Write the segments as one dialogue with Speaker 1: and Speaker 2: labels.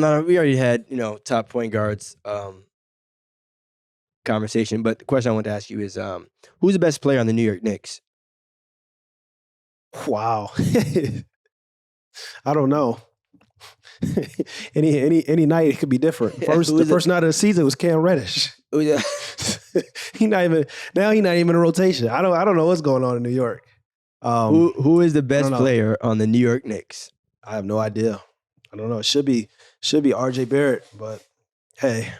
Speaker 1: No, we already had, top point guards conversation, but the question I want to ask you is, who's the best player on the New York Knicks?
Speaker 2: Wow. I don't know. any night it could be different. The first night of the season was Cam Reddish. He's not even in a rotation. I don't know what's going on in New York.
Speaker 1: Who is the best player on the New York Knicks?
Speaker 2: I have no idea. I don't know. It should be RJ Barrett, but hey,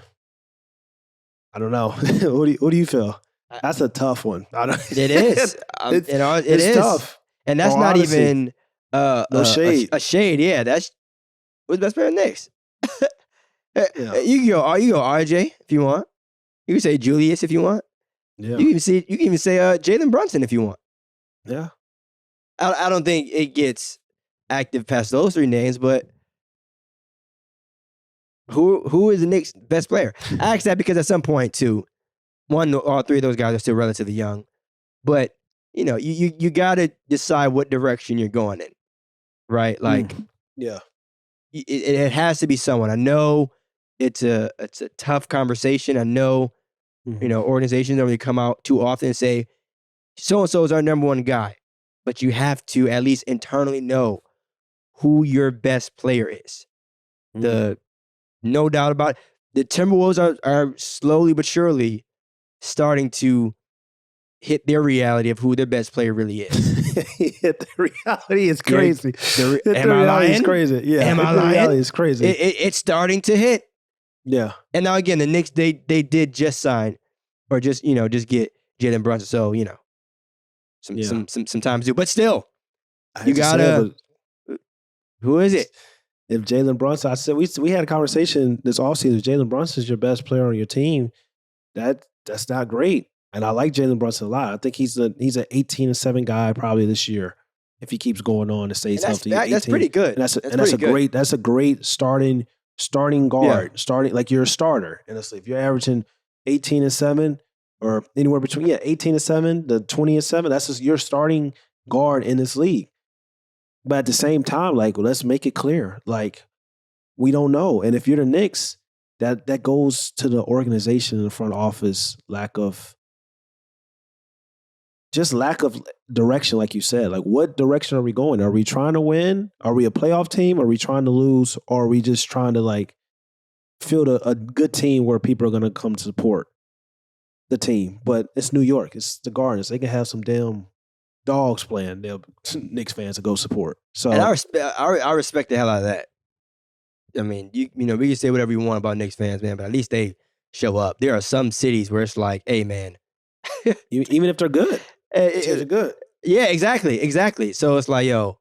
Speaker 2: I don't know. What do you feel? That's a tough one.
Speaker 1: It is. It's tough. And that's not even
Speaker 2: no shade.
Speaker 1: A shade, yeah. That's who's the best player in the Knicks. Yeah. You can go RJ if you want. You can say Julius if you want.
Speaker 2: Yeah.
Speaker 1: You can even say Jalen Brunson if you want.
Speaker 2: Yeah.
Speaker 1: I don't think it gets active past those three names, but who is the Knicks' best player? I ask that because at some point too, all three of those guys are still relatively young, but you got to decide what direction you're going in, right? Like,
Speaker 2: yeah,
Speaker 1: it has to be someone. I know it's a tough conversation. I know, organizations don't really come out too often and say so and so is our number one guy, but you have to at least internally know who your best player is. No doubt about it. The Timberwolves are slowly but surely starting to hit their reality of who their best player really is.
Speaker 2: The reality is crazy.
Speaker 1: Am I lying?
Speaker 2: It's crazy. Yeah.
Speaker 1: Am I lying?
Speaker 2: The reality is crazy.
Speaker 1: It's starting to hit.
Speaker 2: Yeah.
Speaker 1: And now again, the Knicks they did just sign, or just get Jalen Brunson. So some time to do, but still, you gotta. Who is it?
Speaker 2: If Jalen Brunson, I said we had a conversation this offseason. If Jalen Brunson is your best player on your team, that's not great. And I like Jalen Brunson a lot. I think he's an 18-7 guy probably this year if he keeps going on and stays healthy.
Speaker 1: That's pretty good.
Speaker 2: And that's a great starting guard.
Speaker 1: Yeah.
Speaker 2: Starting like you're a starter. And if you're averaging 18-7 or anywhere between 18-7 to 20-7, that's just your starting guard in this league. But at the same time, like, let's make it clear, like, we don't know. And if you're the Knicks, that goes to the organization in the front office, lack of direction, like you said. Like, what direction are we going? Are we trying to win? Are we a playoff team? Are we trying to lose? Or are we just trying to, like, field a good team where people are going to come to support the team? But it's New York. It's the Gardeners. They can have some damn dogs playing. They'll Knicks fans to go support. So,
Speaker 1: and I respect the hell out of that. I mean, we can say whatever you want about Knicks fans, man, but at least they show up. There are some cities where it's like, hey, man.
Speaker 2: Even if they're good. They're good.
Speaker 1: Yeah, exactly. So it's like, yo,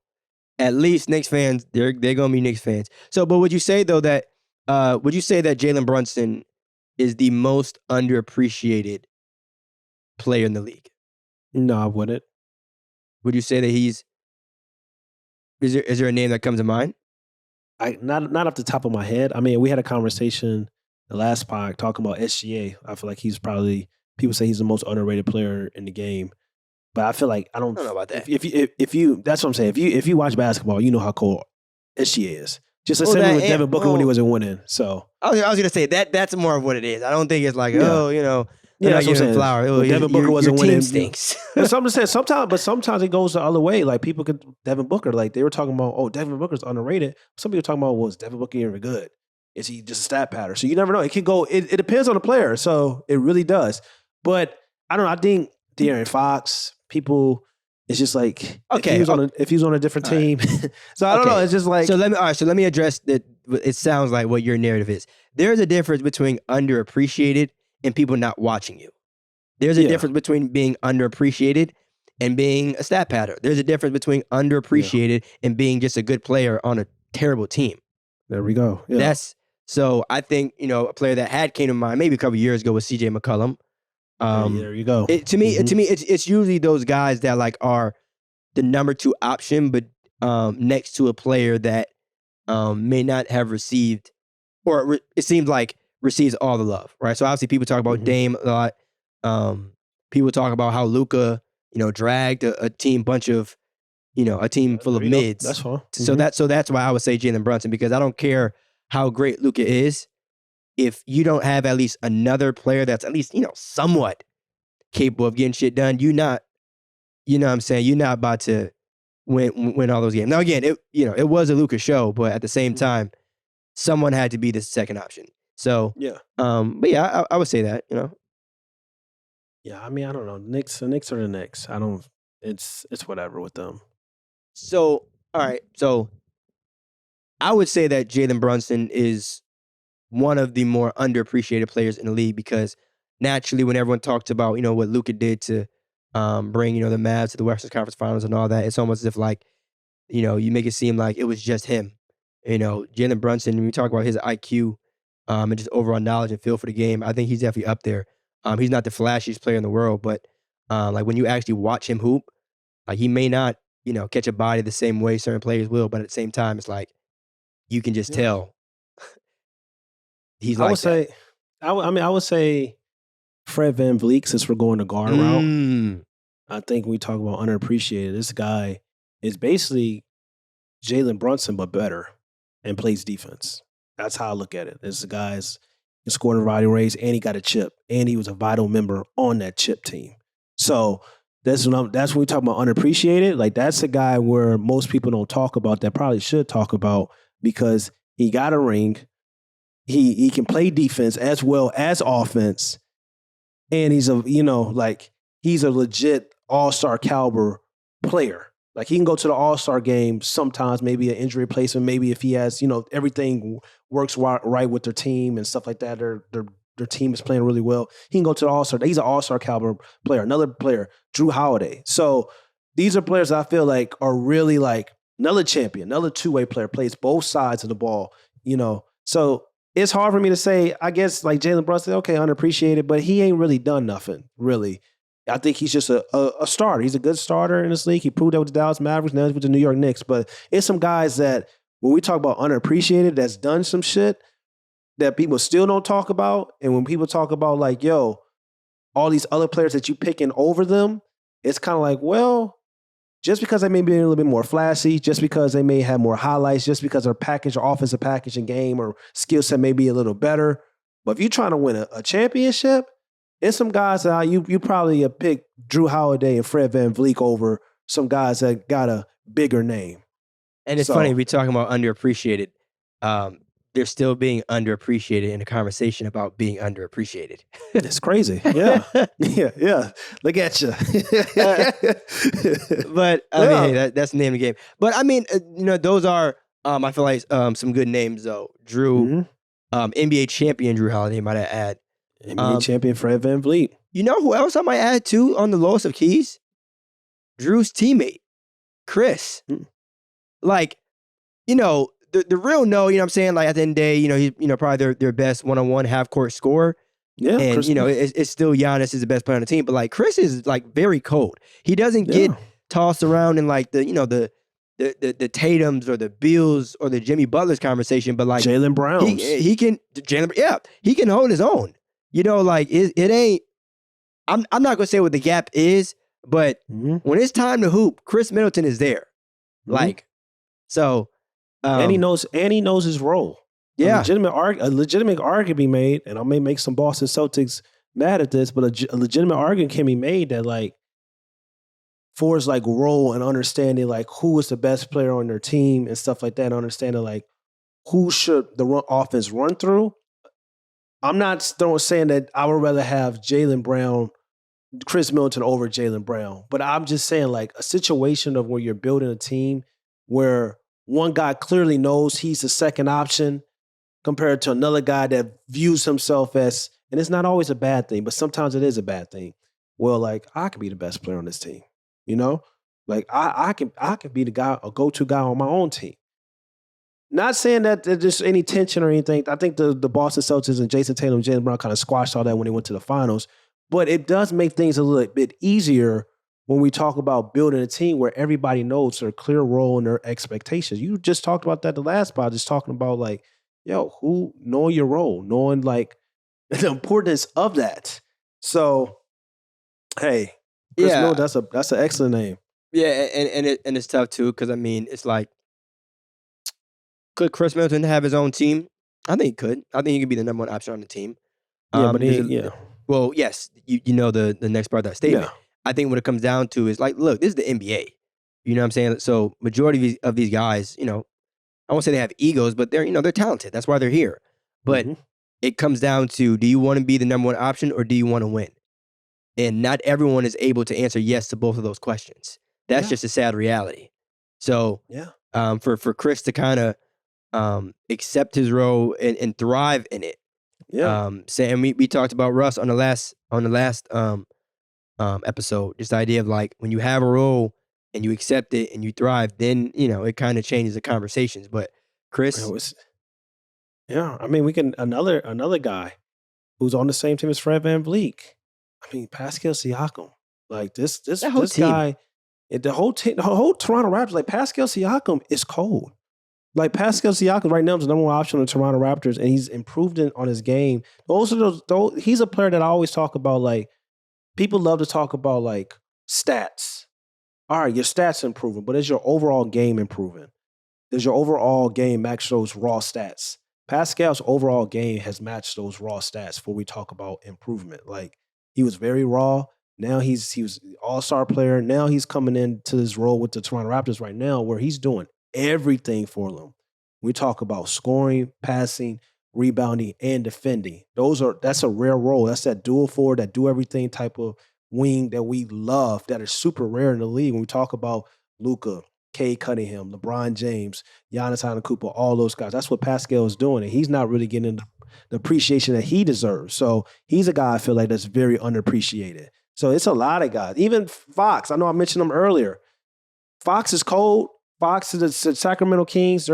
Speaker 1: at least Knicks fans, they're going to be Knicks fans. So, but would you say, though, that Jalen Brunson is the most underappreciated player in the league?
Speaker 2: No, I wouldn't.
Speaker 1: Would you say that is there a name that comes to mind?
Speaker 2: Not off the top of my head. I mean, we had a conversation the last pod talking about SGA. I feel like he's probably, people say he's the most underrated player in the game. But I feel like I don't
Speaker 1: know about that.
Speaker 2: If you that's what I'm saying. If you watch basketball, you know how cold SGA is. Just the same with Devin Booker when he wasn't winning. So
Speaker 1: I was going to say that's more of what it is. I don't think it's like,
Speaker 2: yeah, that's what I'm saying.
Speaker 1: Flower.
Speaker 2: Devin Booker wasn't winning.
Speaker 1: Stinks.
Speaker 2: But sometimes it goes the other way. Like people could Devin Booker, like they were talking about, Devin Booker's underrated. Some people talking about, was Devin Booker even good? Is he just a stat pattern? So you never know. It could go. It depends on the player. So it really does. But I don't know. I think De'Aaron Fox, people. It's just like if he was on a different team. So I don't know. It's just like
Speaker 1: so. Let me address that. It sounds like what your narrative is. There's a difference between underappreciated and people not watching you. There's a difference between being underappreciated and being a stat pattern. There's a difference between underappreciated and being just a good player on a terrible team.
Speaker 2: There we go. Yeah.
Speaker 1: So I think, a player that came to mind maybe a couple years ago was CJ McCollum.
Speaker 2: There you go.
Speaker 1: To me, it's usually those guys that like are the number 2 option, but next to a player that may not have received, or it seems like receives all the love, right? So obviously people talk about Dame a lot. People talk about how Luka, dragged a team full of mids.
Speaker 2: That's fine.
Speaker 1: So that's why I would say Jalen Brunson, because I don't care how great Luka is, if you don't have at least another player that's at least, somewhat capable of getting shit done, you're not, you know what I'm saying? You're not about to win all those games. Now, again, it was a Luka show, but at the same time, someone had to be the second option. So,
Speaker 2: Yeah.
Speaker 1: But yeah, I would say that,
Speaker 2: Yeah, I mean, I don't know. The Knicks are the Knicks. I don't. It's whatever with them.
Speaker 1: So, all right. So, I would say that Jalen Brunson is one of the more underappreciated players in the league because naturally, when everyone talks about what Luka did to bring the Mavs to the Western Conference Finals and all that, it's almost as if like you make it seem like it was just him. Jalen Brunson. When we talk about his IQ and just overall knowledge and feel for the game, I think he's definitely up there. He's not the flashiest player in the world, but like when you actually watch him hoop, like he may not catch a body the same way certain players will, but at the same time, it's like you can just tell he's like that.
Speaker 2: I would say Fred VanVleet, since we're going the guard route. I think when we talk about underappreciated, this guy is basically Jalen Brunson, but better and plays defense. That's how I look at it. This guy's he scored a variety of rays, and he got a chip, and he was a vital member on that chip team. So that's when we talk about underappreciated. Like that's a guy where most people don't talk about that probably should talk about because he got a ring. He can play defense as well as offense, and he's a legit all-star caliber player. Like he can go to the All-Star game sometimes, maybe an injury replacement, maybe if he has, everything works right with their team and stuff like that. Their team is playing really well. He can go to the All-Star. He's an All-Star caliber player. Another player, Jrue Holiday. So these are players I feel like are really like another champion, another two-way player, plays both sides of the ball, So it's hard for me to say, I guess, like Jalen Brunson, okay, underappreciated, but he ain't really done nothing, really. I think he's just a starter. He's a good starter in this league. He proved that with the Dallas Mavericks. Now he's with the New York Knicks. But it's some guys that, when we talk about underappreciated, that's done some shit that people still don't talk about. And when people talk about like, yo, all these other players that you picking over them, it's kind of like, well, just because they may be a little bit more flashy, just because they may have more highlights, just because their package or offensive package and game or skill set may be a little better. But if you're trying to win a championship, it's some guys that you probably pick Jrue Holiday and Fred VanVleet over some guys that got a bigger name.
Speaker 1: And it's funny, we talking about underappreciated. They're still being underappreciated in a conversation about being underappreciated.
Speaker 2: It's crazy. Yeah. yeah. Look at you.
Speaker 1: But I mean, hey, that's the name of the game. But I mean, those are, I feel like some good names though. Jrue, NBA champion Jrue Holiday, might I add.
Speaker 2: NBA champion Fred VanVleet.
Speaker 1: You know who else I might add too on the lowest of keys? Drew's teammate, Khris. Like, the real no, you know what I'm saying? Like at the end of the day, he's probably their best one-on-one half-court scorer.
Speaker 2: Yeah.
Speaker 1: And it's still Giannis is the best player on the team, but like Khris is like very cold. He doesn't get tossed around in like the Tatums or the Beals or the Jimmy Butler's conversation, but like
Speaker 2: Jalen Browns.
Speaker 1: He can hold his own. Like it ain't. I'm not gonna say what the gap is, but when it's time to hoop, Khris Middleton is there. Like, so,
Speaker 2: and he knows his role.
Speaker 1: Yeah,
Speaker 2: a legitimate argument can be made, and I may make some Boston Celtics mad at this, but a legitimate argument can be made that like for his like role and understanding like who is the best player on their team and stuff like that, and understanding like who should the offense run through. I'm not saying that I would rather have Khris Middleton over Jalen Brown, but I'm just saying like a situation of where you're building a team where one guy clearly knows he's the second option compared to another guy that views himself as, and it's not always a bad thing, but sometimes it is a bad thing. Well, like I could be the best player on this team, like I can be the guy, a go-to guy on my own team. Not saying that there's any tension or anything. I think the Boston Celtics and Jason Tatum and Jalen Brown kind of squashed all that when they went to the finals. But it does make things a little bit easier when we talk about building a team where everybody knows their clear role and their expectations. You just talked about that the last part, just talking about like, who knowing your role, knowing like the importance of that. So, hey, Khris Middleton, that's an excellent name.
Speaker 1: Yeah, and it's tough too because I mean it's like, could Khris Middleton have his own team? I think he could. I think he could be the number one option on the team.
Speaker 2: Yeah, but
Speaker 1: Well, yes, you know the next part of that statement.
Speaker 2: Yeah.
Speaker 1: I think what it comes down to is like, look, this is the NBA. You know what I'm saying? So majority of these guys, you know, I won't say they have egos, but they're talented. That's why they're here. But it comes down to, do you want to be the number one option or do you want to win? And not everyone is able to answer yes to both of those questions. That's just a sad reality. So for Khris to kind of accept his role and thrive in it.
Speaker 2: Yeah.
Speaker 1: And we talked about Russ on the last episode. Just the idea of like, when you have a role and you accept it and you thrive, then it kind of changes the conversations. But Khris,
Speaker 2: I mean, we can another guy who's on the same team as Fred VanVleet. I mean, Pascal Siakam. Like this guy, the whole Toronto Raptors. Like Pascal Siakam is cold. Like Pascal Siakam right now is the number one option on the Toronto Raptors, and he's improved on his game. Also, he's a player that I always talk about. Like people love to talk about like stats. All right, your stats improving, but is your overall game improving? Does your overall game match those raw stats? Pascal's overall game has matched those raw stats before we talk about improvement. Like he was very raw. Now he was an all-star player. Now he's coming into this role with the Toronto Raptors right now where he's doing everything for them. We talk about scoring, passing, rebounding, and defending. That's a rare role. That's that dual forward, that do everything type of wing that we love, that is super rare in the league. When we talk about Luka, Cade Cunningham, LeBron James, Giannis Antetokounmpo, all those guys. That's what Pascal is doing, and he's not really getting the appreciation that he deserves. So he's a guy I feel like that's very underappreciated. So it's a lot of guys. Even Fox, I know I mentioned him earlier. Fox is cold. Fox is the Sacramento Kings.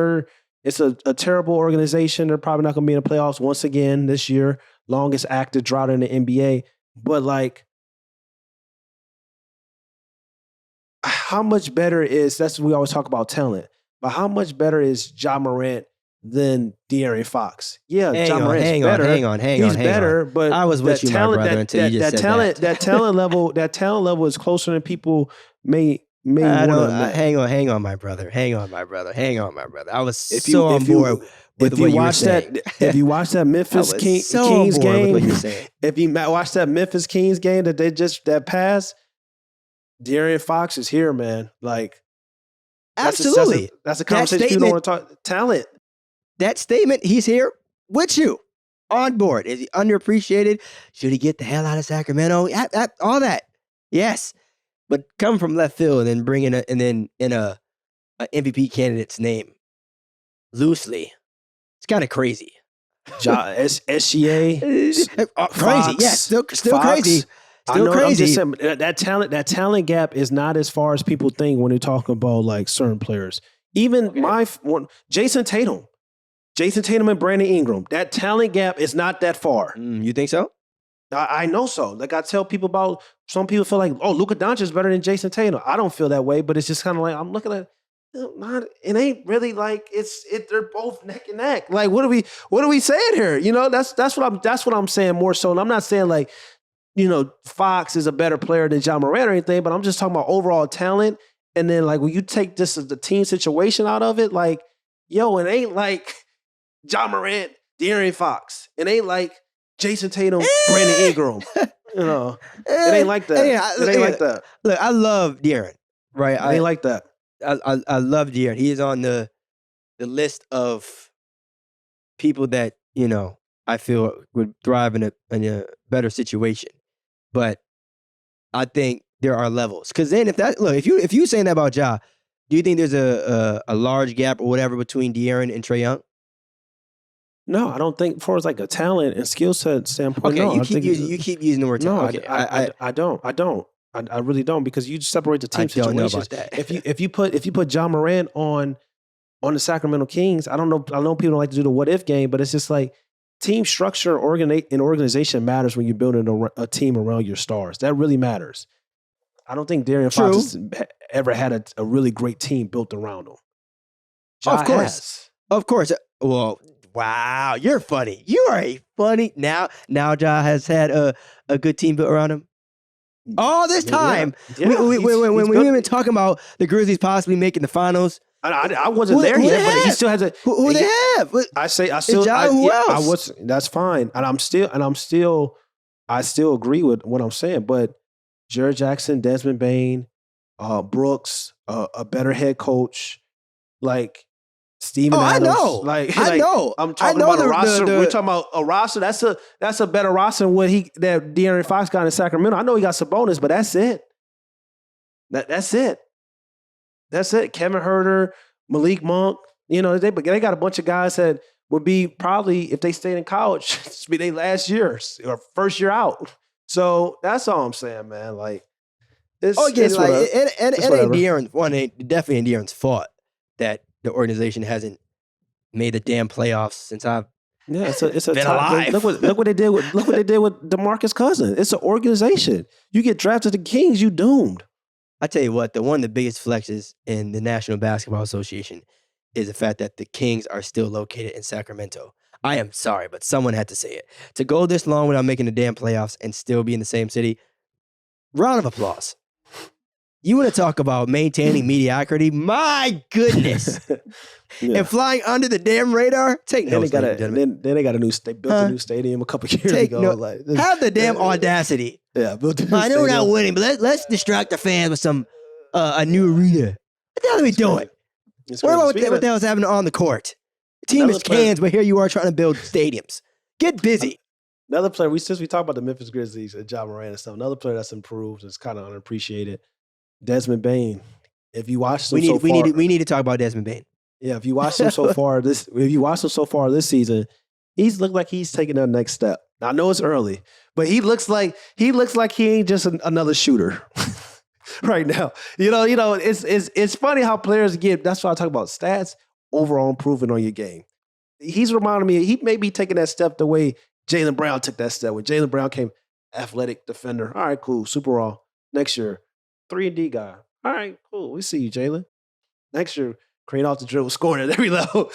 Speaker 2: It's a terrible organization. They're probably not going to be in the playoffs once again this year. Longest active drought in the NBA. But like, how much better that's what we always talk about talent, but how much better is Ja Morant than De'Aaron Fox? Yeah, Ja Morant's better.
Speaker 1: Hang on.
Speaker 2: He's better, but
Speaker 1: I was with you, my brother, until you just said that.
Speaker 2: That talent level is closer than people may
Speaker 1: hang on, my brother. I was so on board with what you were saying.
Speaker 2: If you watch that Memphis Kings game, if you watch that Memphis Kings game that passed, De'Aaron Fox is here, man. Like,
Speaker 1: absolutely.
Speaker 2: That's a conversation you don't want to talk. Talent.
Speaker 1: That statement, he's here with you, on board. Is he underappreciated? Should he get the hell out of Sacramento? All that, yes. But come from left field and then bring in a MVP candidate's name loosely, it's kind of crazy.
Speaker 2: SGA,
Speaker 1: crazy, yeah, still
Speaker 2: Fox.
Speaker 1: Crazy. Still crazy.
Speaker 2: I'm just saying, that talent gap is not as far as people think when they talk about like certain players. Even Jason Tatum and Brandon Ingram, that talent gap is not that far.
Speaker 1: You think so?
Speaker 2: I know so. Like I tell people about, some people feel like, oh, Luka Doncic is better than Jason Tatum. I don't feel that way, but it's just kind of like, I'm looking at it ain't really like they're both neck and neck. Like what are we saying here? You know, that's what I'm saying more so. And I'm not saying like, Fox is a better player than Ja Morant or anything, but I'm just talking about overall talent. And then like when you take this as the team situation out of it, like, yo, it ain't like Ja Morant, De'Aaron Fox. It ain't like Jason Tatum, Brandon Ingram. It ain't like that. It ain't like that.
Speaker 1: Look, I love De'Aaron, right?
Speaker 2: It ain't like that.
Speaker 1: I love De'Aaron. He is on the list of people that, I feel would thrive in a better situation. But I think there are levels. Because then if you saying that about Ja, do you think there's a large gap or whatever between De'Aaron and Trae Young?
Speaker 2: No, I don't think, as far as like a talent and skill set standpoint.
Speaker 1: Okay,
Speaker 2: no,
Speaker 1: you keep using the word talent.
Speaker 2: No, okay, I don't. I really don't, because you separate the team situations.
Speaker 1: I don't know about that.
Speaker 2: If you put Ja Morant on the Sacramento Kings, I know people don't like to do the what if game, but it's just like team structure and organization matters when you're building a team around your stars. That really matters. I don't think De'Aaron Fox has ever had a really great team built around him.
Speaker 1: Ja of course. Well, wow, you're funny. You are a funny. Now Ja has had a good team built around him. All this time, when we've been talking about the Grizzlies possibly making the finals,
Speaker 2: I wasn't there yet, but he still has a.
Speaker 1: Who they have?
Speaker 2: I still.
Speaker 1: Who else?
Speaker 2: That's fine, and I still agree with what I'm saying. But Jared Jackson, Desmond Bane, Brooks, a better head coach, like Steven Adams.
Speaker 1: I know. I know.
Speaker 2: I'm talking about a roster. We're talking about a roster. That's a better roster than what that De'Aaron Fox got in Sacramento. I know he got Sabonis, but that's it. That's it. That's it. Kevin Huerter, Malik Monk. You know, they got a bunch of guys that would be probably, if they stayed in college, this would be their last years or first year out. So that's all I'm saying, man. Like, it ain't
Speaker 1: definitely ain't De'Aaron's fault that the organization hasn't made the damn playoffs since I've
Speaker 2: it's a
Speaker 1: been alive.
Speaker 2: Look what they did with DeMarcus Cousins. It's an organization. You get drafted to the Kings, you doomed.
Speaker 1: I tell you what, one of the biggest flexes in the National Basketball Association is the fact that the Kings are still located in Sacramento. I am sorry, but someone had to say it. To go this long without making the damn playoffs and still be in the same city, round of applause. You want to talk about maintaining mediocrity? My goodness. And flying under the damn radar? Take notes,
Speaker 2: then they got they built a new stadium a couple years ago.
Speaker 1: Have the damn audacity.
Speaker 2: Yeah, built a new
Speaker 1: I know we're not
Speaker 2: stadium.
Speaker 1: winning, but let's distract the fans with some a new arena. What the hell are we doing? What about what the hell's happening on the court? The team is cans, but here you are trying to build stadiums. Get busy.
Speaker 2: Another player, since we talk about the Memphis Grizzlies and Ja Morant and stuff, another player that's improved, is kind of unappreciated, Desmond Bane. If you watch him
Speaker 1: we need to talk about Desmond Bane.
Speaker 2: Yeah, if you watch him so far this season, he's looked like he's taking that next step. Now, I know it's early, but he looks like he ain't just another shooter right now. You know, it's funny how players get. That's why I talk about stats, overall improvement on your game. He's reminding me, he may be taking that step the way Jalen Brown took that step. When Jalen Brown came, athletic defender. All right, cool, super raw. Next year, 3-and-D guy. All right, cool. We see you, Jalen. Next year, create off the dribble, scoring at every level.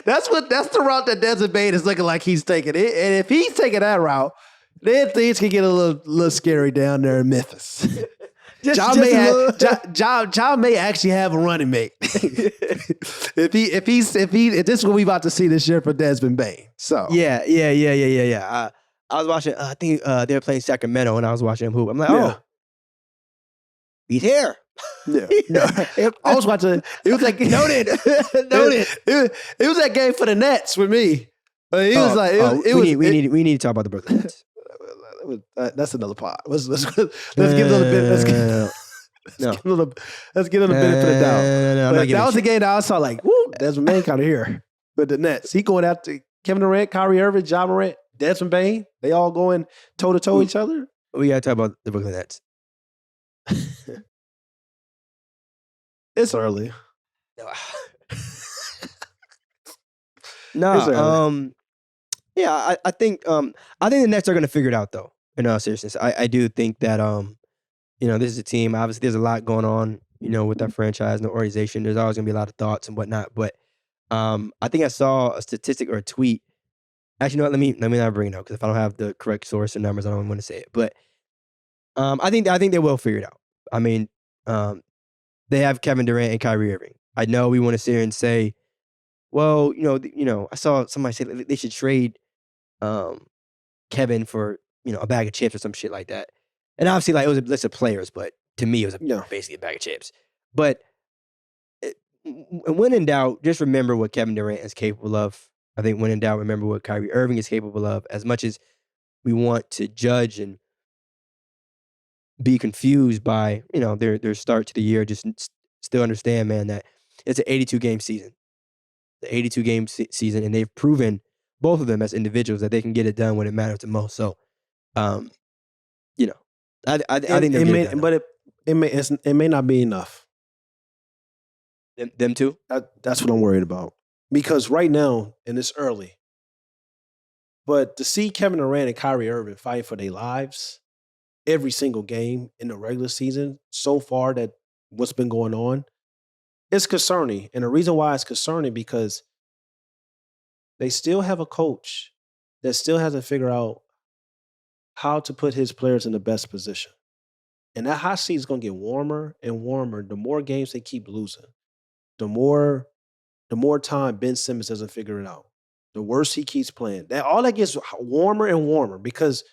Speaker 2: That's the route that Desmond Bane is looking like he's taking it. And if he's taking that route, then things can get a little scary down there in Memphis. Ja may actually have a running mate. if this is what we about to see this year for Desmond Bane. So
Speaker 1: yeah. I was watching. I think they were playing Sacramento, and I was watching him hoop. I'm like, he's here.
Speaker 2: Yeah. I was watching. It was like noted. It was that game for the Nets with me. We
Speaker 1: need to talk about the Brooklyn Nets.
Speaker 2: That's another part. Let's give another bit. Let's get another benefit of the doubt. That was the game that I saw like, woo, Desmond Bane kind of here with the Nets. He going after Kevin Durant, Kyrie Irving, Ja Morant, Desmond Bane. They all going toe to toe each other.
Speaker 1: We got to talk about the Brooklyn Nets.
Speaker 2: It's early.
Speaker 1: Yeah, I think the Nets are going to figure it out though. In all seriousness, I do think that this is a team. Obviously, there's a lot going on, with that franchise and the organization. There's always going to be a lot of thoughts and whatnot. But I think I saw a statistic or a tweet. Actually, let me not bring it up because if I don't have the correct source or numbers, I don't want to say it. But I think they will figure it out. I mean, they have Kevin Durant and Kyrie Irving. I know we want to sit here and say, well, I saw somebody say they should trade Kevin for a bag of chips or some shit like that. And obviously, like, it was a list of players, but to me, it was basically a bag of chips. But when in doubt, just remember what Kevin Durant is capable of. I think when in doubt, remember what Kyrie Irving is capable of. As much as we want to judge and be confused by their start to the year, just still understand, man, that it's an 82-game season. The 82-game season, and they've proven, both of them as individuals, that they can get it done when it matters the most. So, I think they'll get it done.
Speaker 2: But it may not be enough.
Speaker 1: Them too?
Speaker 2: That's what I'm worried about. Because right now, and it's early, but to see Kevin Durant and Kyrie Irving fighting for their lives every single game in the regular season so far, that what's been going on, it's concerning. And the reason why it's concerning, because they still have a coach that still hasn't figured out how to put his players in the best position. And that hot seat is going to get warmer and warmer the more games they keep losing. the more time Ben Simmons doesn't figure it out, the worse he keeps playing. All that gets warmer and warmer because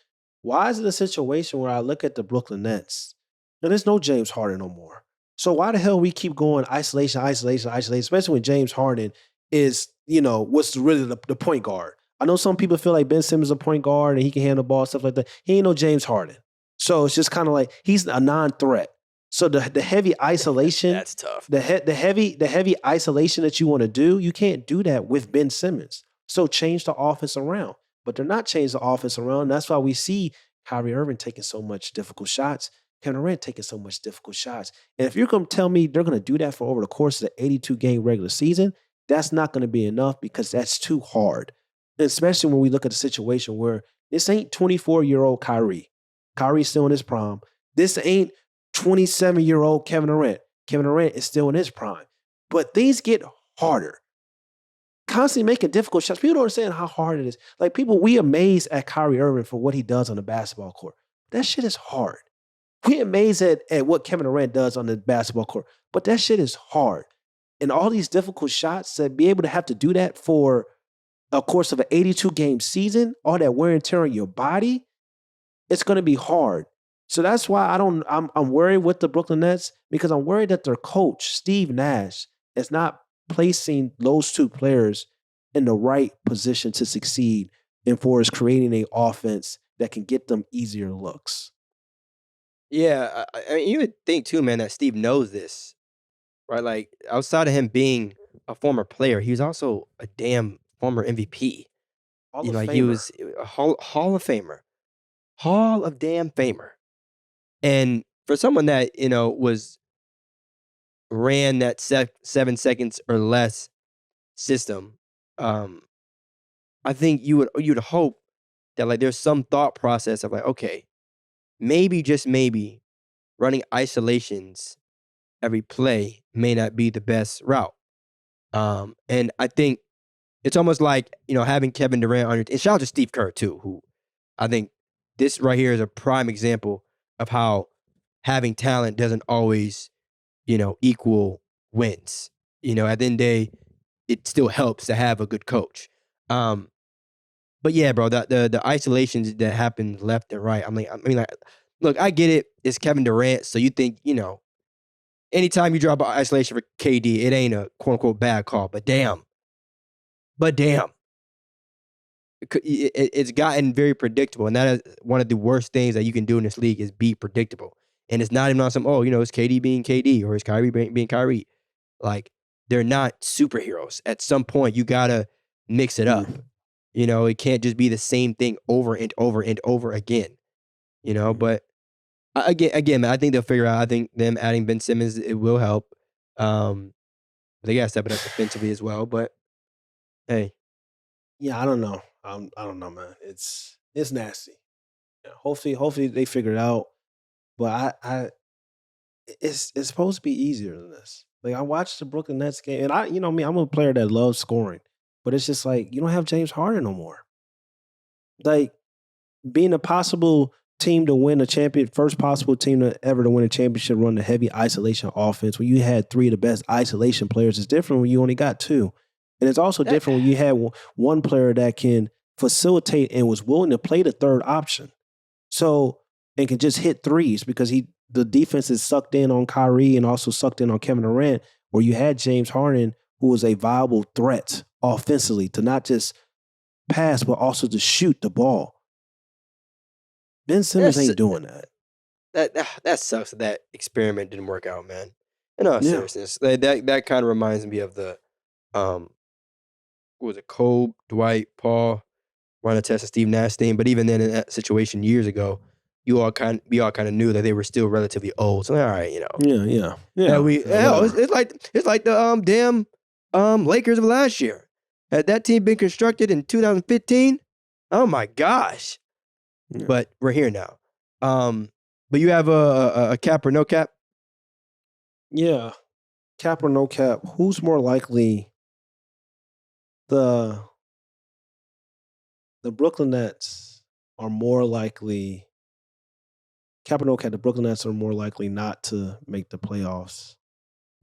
Speaker 2: why is it a situation where I look at the Brooklyn Nets and there's no James Harden no more? So why the hell we keep going isolation, especially when James Harden is, what's really the point guard. I know some people feel like Ben Simmons is a point guard and he can handle the ball, stuff like that. He ain't no James Harden. So it's just kind of like he's a non-threat. So the heavy isolation,
Speaker 1: That's tough.
Speaker 2: The heavy isolation that you want to do, you can't do that with Ben Simmons. So change the offense around. But they're not changing the offense around. That's why we see Kyrie Irving taking so much difficult shots, Kevin Durant taking so much difficult shots. And if you're going to tell me they're going to do that for over the course of the 82-game regular season, that's not going to be enough because that's too hard. Especially when we look at the situation where this ain't 24-year-old Kyrie. Kyrie's still in his prime. This ain't 27-year-old Kevin Durant. Kevin Durant is still in his prime. But things get harder. Constantly making difficult shots. People don't understand how hard it is. Like we amazed at Kyrie Irving for what he does on the basketball court. That shit is hard. We amazed at what Kevin Durant does on the basketball court. But that shit is hard. And all these difficult shots, to be able to have to do that for a course of an 82-game season, all that wear and tear on your body, it's going to be hard. So that's why I'm worried with the Brooklyn Nets because I'm worried that their coach, Steve Nash, is not placing those two players in the right position to succeed and for is creating an offense that can get them easier looks.
Speaker 1: Yeah, I mean, you would think too, man, that Steve knows this, right? Like outside of him being a former player, he was also a damn former MVP. He was a Hall of Famer, Hall of damn Famer. And for someone that ran that 7 seconds or less system, I think you'd hope that like there's some thought process of like, okay, maybe just maybe running isolations every play may not be the best route. And I think it's almost like having Kevin Durant on your and shout out to Steve Kerr too, who I think this right here is a prime example of how having talent doesn't always equal wins. At the end of the day, it still helps to have a good coach. But yeah, bro, the isolations that happen left and right. I mean, look, I get it. It's Kevin Durant, so you think anytime you drop an isolation for KD, it ain't a quote unquote bad call. But damn, it's gotten very predictable, and that is one of the worst things that you can do in this league is be predictable. And it's not even on some it's KD being KD or it's Kyrie being Kyrie. Like they're not superheroes. At some point, you gotta mix it up. It can't just be the same thing over and over and over again. But again, man, I think they'll figure out. I think them adding Ben Simmons, it will help. They gotta step it up defensively as well. But hey,
Speaker 2: yeah, I don't know. I don't know, man. It's nasty. Yeah, hopefully they figure it out. But it's supposed to be easier than this. Like I watched the Brooklyn Nets game, and I'm a player that loves scoring, but it's just like you don't have James Harden no more. Like being a possible team to win first possible team to ever to win a championship, run the heavy isolation offense when you had three of the best isolation players is different when you only got two. And it's also different when you had one player that can facilitate and was willing to play the third option. So, and can just hit threes because the defense is sucked in on Kyrie and also sucked in on Kevin Durant, where you had James Harden, who was a viable threat offensively to not just pass, but also to shoot the ball. Ben Simmons ain't doing that.
Speaker 1: That sucks that experiment didn't work out, man. In all seriousness, that kind of reminds me of the what was it, Kobe, Dwight, Paul, Ron Artest, and Steve Nash thing. But even then, in that situation years ago, we all kind of knew that they were still relatively old. So all right,
Speaker 2: Yeah.
Speaker 1: It's like the damn Lakers of last year. Had that team been constructed in 2015, oh my gosh. Yeah. But we're here now. But you have a cap or no cap?
Speaker 2: Yeah. Cap or no cap. Who's more likely? The Brooklyn Nets are more likely. Cap or no cap, the Brooklyn Nets are more likely not to make the playoffs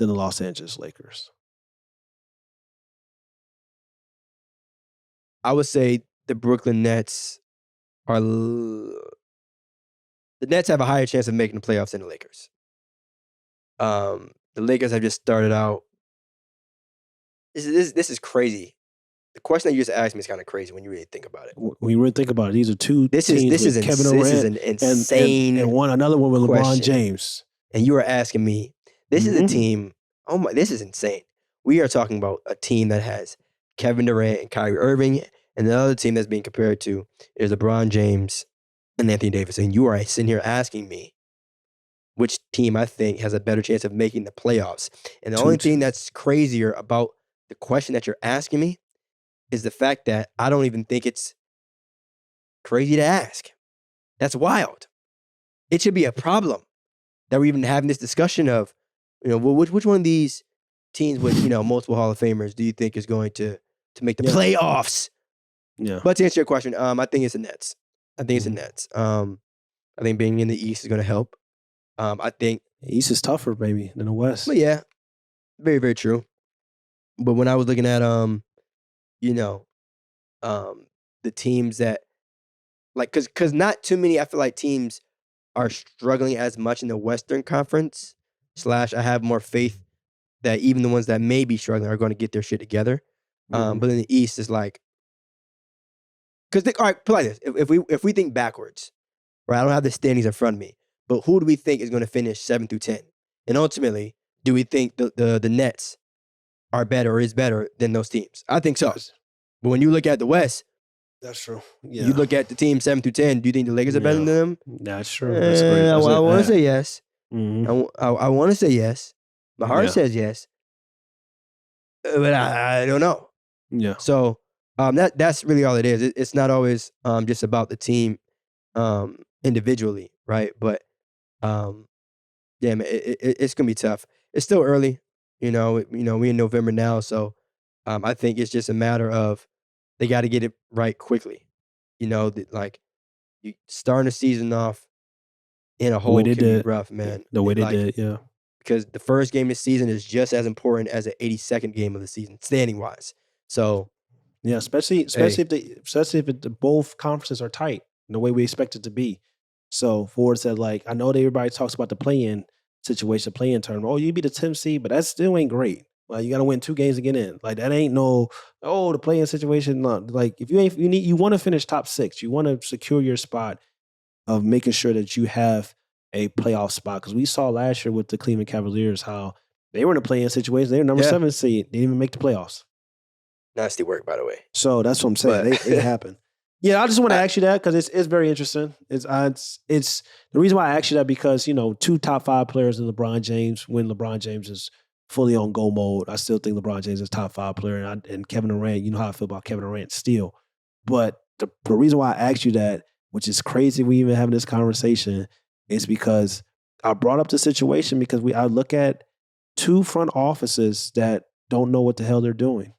Speaker 2: than the Los Angeles Lakers.
Speaker 1: I would say the Brooklyn Nets are the Nets have a higher chance of making the playoffs than the Lakers. The Lakers have just started out. This is crazy. The question that you just asked me is kind of crazy when you really think about it.
Speaker 2: When you really think about it, these are two teams with Kevin Durant
Speaker 1: this is an insane
Speaker 2: and another one with
Speaker 1: question.
Speaker 2: LeBron James.
Speaker 1: And you are asking me, this is a team. Oh my, this is insane. We are talking about a team that has Kevin Durant and Kyrie Irving, and the other team that's being compared to is LeBron James and Anthony Davis. And you are sitting here asking me which team I think has a better chance of making the playoffs. And the only thing that's crazier about the question that you're asking me is the fact that I don't even think it's crazy to ask. That's wild. It should be a problem that we're even having this discussion of, which one of these teams with, multiple Hall of Famers do you think is going to make the playoffs?
Speaker 2: Yeah.
Speaker 1: But to answer your question, I think it's the Nets. I think being in the East is going to help. I think
Speaker 2: the East is tougher, maybe, than the West.
Speaker 1: But yeah, very, very true. But when I was looking at, the teams that, like, because not too many, I feel like teams are struggling as much in the Western Conference. / I have more faith that even the ones that may be struggling are going to get their shit together. But in the East, it's like, because all right, put it like this: if we think backwards, right? I don't have the standings in front of me, but who do we think is going to finish 7 through 10? And ultimately, do we think the Nets are better or is better than those teams? I think so. But when you look at the West,
Speaker 2: that's true. Yeah.
Speaker 1: You look at the team 7 through 10. Do you think the Lakers are better than them?
Speaker 2: That's true. That's great.
Speaker 1: I want to say yes.
Speaker 2: Mm-hmm.
Speaker 1: I want to say yes. My heart says yes, but I don't know.
Speaker 2: Yeah.
Speaker 1: So that's really all it is. It's not always just about the team individually, right? But it's gonna be tough. It's still early, we in November now, so I think it's just a matter of they got to get it right quickly. Like you starting the season off in a hole can be rough, man.
Speaker 2: The way they did, yeah.
Speaker 1: Because the first game of the season is just as important as the 82nd game of the season, standing wise. So,
Speaker 2: yeah, especially if both conferences are tight in the way we expect it to be. So Ford said, like, I know that everybody talks about the play-in situation, play-in tournament. Oh, you beat the 10th seed, but that still ain't great. Like, you got to win 2 games to get in. Like, that ain't the play-in situation. No. Like, if you want to finish top 6, you want to secure your spot of making sure that you have a playoff spot. Because we saw last year with the Cleveland Cavaliers how they were in a play-in situation. They were number 7 seed. They didn't even make the playoffs.
Speaker 1: Nasty work, by the way.
Speaker 2: So that's what I'm saying. It happened. Yeah, I just want to ask you that because it's very interesting. It's the reason why I asked you that because 2 top 5 players in LeBron James. When LeBron James is fully on go mode, I still think LeBron James is top 5 player, and Kevin Durant. You know how I feel about Kevin Durant still. But the reason why I asked you that, which is crazy, we even having this conversation, is because I brought up the situation because I look at 2 front offices that don't know what the hell they're doing.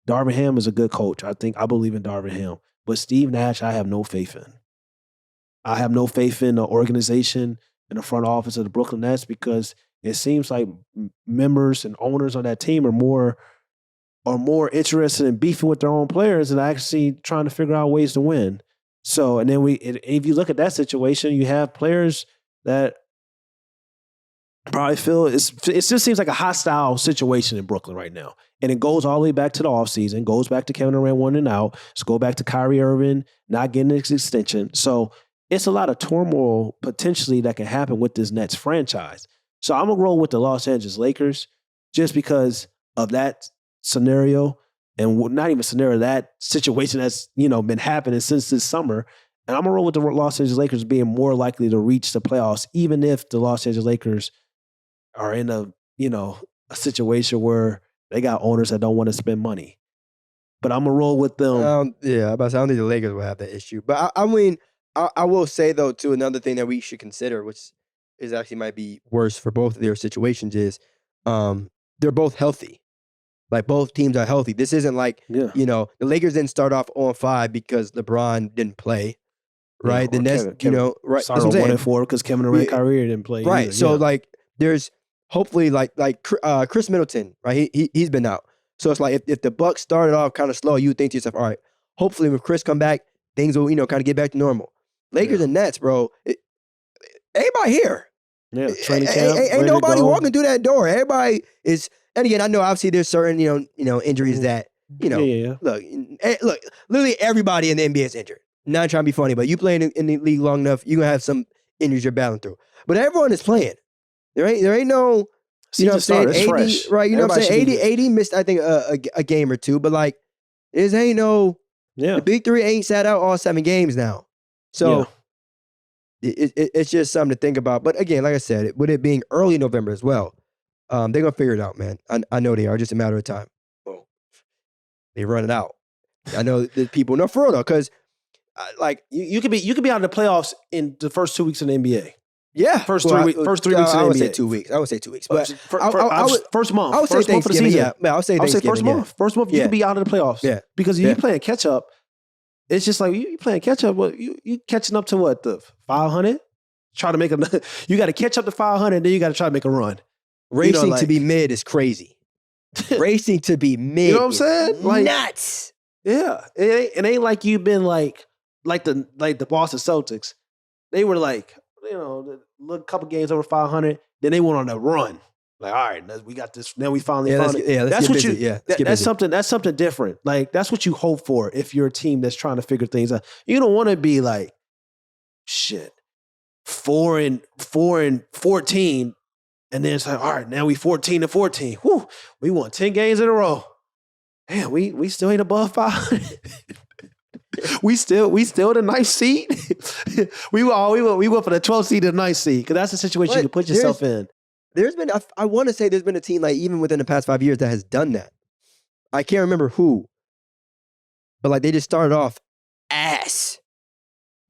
Speaker 2: Darvin Ham is a good coach. I believe in Darvin Ham. But Steve Nash, I have no faith in. I have no faith in the organization and the front office of the Brooklyn Nets because it seems like members and owners on that team are more interested in beefing with their own players than actually trying to figure out ways to win. So, and then if you look at that situation, you have players that probably feel it just seems like a hostile situation in Brooklyn right now. And it goes all the way back to the offseason, goes back to Kevin Durant wanting out, go back to Kyrie Irving not getting his extension. So it's a lot of turmoil potentially that can happen with this Nets franchise. So I'm going to roll with the Los Angeles Lakers just because of that scenario and not even scenario, that situation that's, been happening since this summer. And I'm going to roll with the Los Angeles Lakers being more likely to reach the playoffs, even if the Los Angeles Lakers are in a situation where they got owners that don't want to spend money. But I'm going to roll with them.
Speaker 1: I don't think the Lakers will have that issue. But I mean, I will say, though, too, another thing that we should consider, which is actually might be worse for both of their situations, is they're both healthy. Like, both teams are healthy. This isn't like, the Lakers didn't start off 0-5 because LeBron didn't play, right? The Nets, right?
Speaker 2: Started 1-4 because Kevin Durant, Kyrie didn't play.
Speaker 1: Right.
Speaker 2: Either.
Speaker 1: So, like, there's hopefully, like Khris Middleton, right? He's been out. So it's like if the Bucks started off kind of slow, you would think to yourself, all right, hopefully when Khris come back, things will, kind of get back to normal. Lakers and Nets, bro. Everybody here.
Speaker 2: Yeah, training camp.
Speaker 1: Ain't nobody walking through that door. Everybody is, and again, I know obviously there's certain, injuries that, look, literally everybody in the NBA is injured. Not trying to be funny, but you playing in the league long enough, you're going to have some injuries you're battling through. But everyone is playing. There ain't no, you know what I'm saying? 80,
Speaker 2: fresh.
Speaker 1: Right, you know what I'm saying? 80 missed, I think, a game or two, but like, it ain't no, the big three ain't sat out all 7 games now. So, it's just something to think about. But again, like I said, with it being early November as well, they're going to figure it out, man. I know they are, just a matter of time. Well, they run it out. I know that people, no, for real though, because like
Speaker 2: you could be out of the playoffs in the first 2 weeks in the NBA.
Speaker 1: Yeah,
Speaker 2: first 3 weeks in the NBA.
Speaker 1: I would say 2 weeks. I would say 2 weeks, but
Speaker 2: first month.
Speaker 1: I would say
Speaker 2: first month of the season.
Speaker 1: Yeah, I would say Thanksgiving.
Speaker 2: First month. First month, you could be out of the playoffs.
Speaker 1: Yeah,
Speaker 2: because if you playing catch up, it's just like you playing catch up. Well, you catching up to what, the 500? Try to make you got to catch up to 500, then you got to try to make a run.
Speaker 1: Racing to be mid is crazy. Racing to be mid,
Speaker 2: you know what I'm saying? Like
Speaker 1: nuts.
Speaker 2: Yeah, it ain't like you've been like the Boston Celtics. They were like, a couple games over 500, then they went on a run. Like, all right, we got this. Now we finally found it.
Speaker 1: That's what busy.
Speaker 2: That's something different. Like, that's what you hope for if you're a team that's trying to figure things out. You don't want to be like, shit, 4-14, and then it's like, all right, now we 14-14. Whew, we won 10 games in a row. Damn, we still ain't above 500. we still the ninth seed. we went for the 12th seed and the ninth seed, because that's the situation you put yourself in.
Speaker 1: There's been, I want to say there's been a team, like, even within the past 5 years that has done that. I can't remember who, but like they just started off ass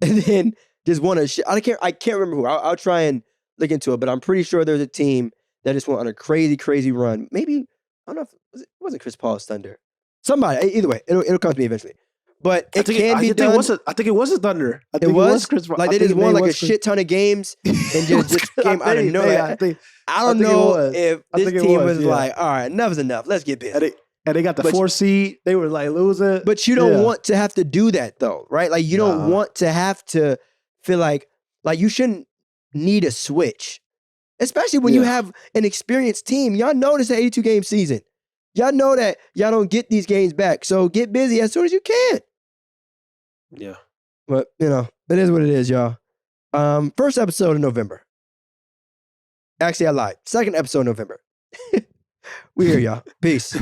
Speaker 1: and then just won a shit. I can't remember who. I'll try and look into it, but I'm pretty sure there's a team that just went on a crazy, crazy run. Maybe, I don't know if it wasn't Chris Paul's Thunder. Somebody, either way, it'll come to me eventually. But I think
Speaker 2: it was a Thunder. I think it was Chris Paul.
Speaker 1: Like they just won like a shit ton of games and just came out of nowhere. I don't know if this team was like, all right, enough is enough. Let's get busy.
Speaker 2: And they got the 4 seed. They were like losing.
Speaker 1: But you don't want to have to do that though, right? Like you don't want to have to feel like you shouldn't need a switch. Especially when you have an experienced team. Y'all know this is an 82-game season. Y'all know that y'all don't get these games back. So get busy as soon as you can.
Speaker 2: Yeah.
Speaker 1: But, it is what it is, y'all. First episode of November. Actually, I lied. Second episode of November. We here, y'all. Peace.